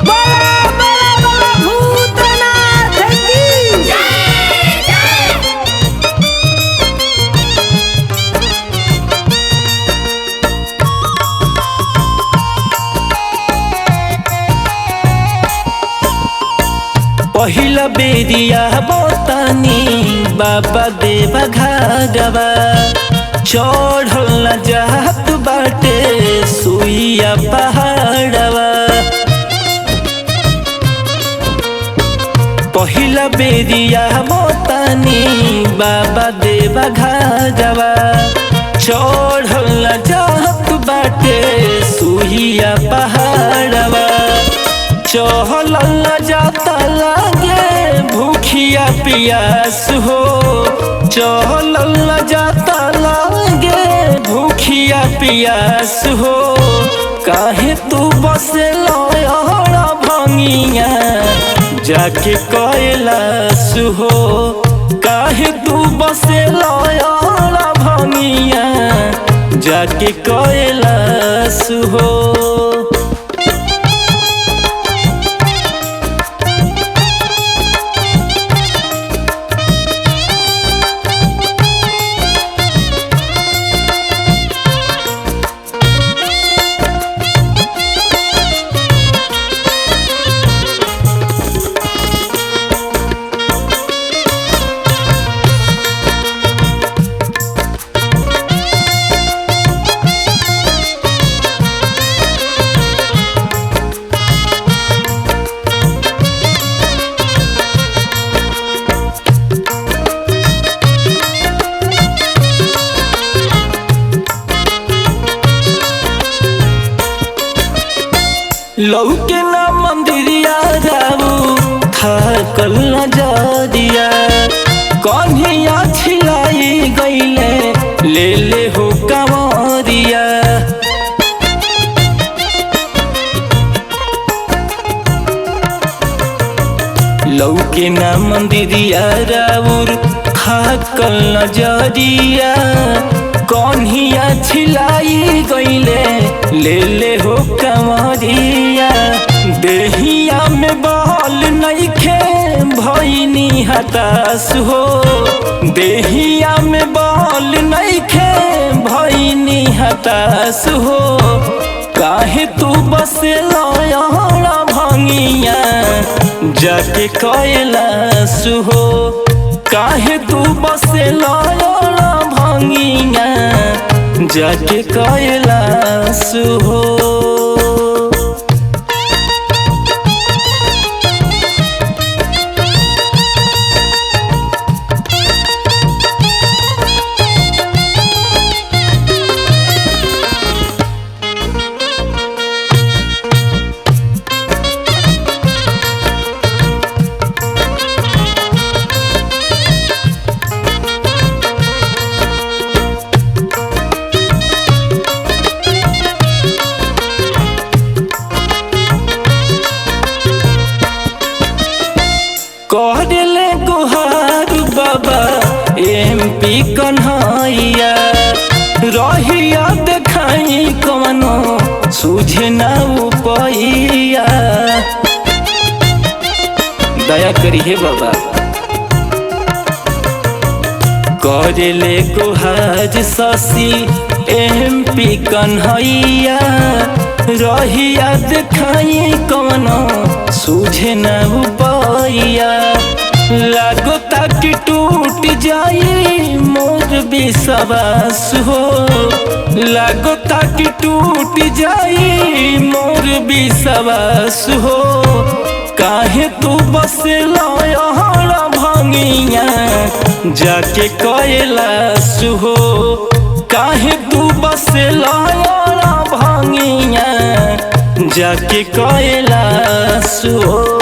बड़ा बड़ा बड़ा भूतनाथ की जय जय। पहिला बेरिया बतानी बाबा देवा घागवा चढ़ल न जात बाटे सुइया पहाड़वा। पहिला बेरिया बतानी बाबा देवा घागवा चढ़ल न जात बाटे सुइया पहाड़वा। चहल न जाता लागे भूखिया पियास हो, चहल न जाता लागे भूखिया पियास हो। काहे तू बसे लड़ा भंगिया जाके कैलाश हो, काहे तू बसे लड़ा भंगिया जाके कैलाश हो। लौके ना मंदिरिया जाऊ थाकल न जरिया, कन्हैया छिलाई गईले ले ले हो कंवरिया। लौके ना मंदिरिया राउर थाकल न जरिया, कन्हैया छिलाई गईले ले ले हो कंवरिया। देहिया में बल नइखे भइनी हताश हो, देहिया में बल नइखे भइनी हताश हो। काहे तू बसे लड़ा भंगिया जाके कैलाश हो, काहे तू बसे लड़ा भंगिया जाके कैलाश हो। कहले गुहार बाबा MP कन्हैया, रहिया देखाई कवनो सूझे ना उपैया। दया करिए बाबा। कहले गुहार शशि MP कन्हैया, रहिया देखाई कवनो सूझे ना उपैया। लागो ताकि टूट जाई मोर विश्वास हो, लागो ताकि टूट जाई मोर विश्वास हो। काहे तू बसे लड़ा भंगिया जाके कैलाश हो, काहे तू बसे लड़ा भंगिया जाके कैलाश हो।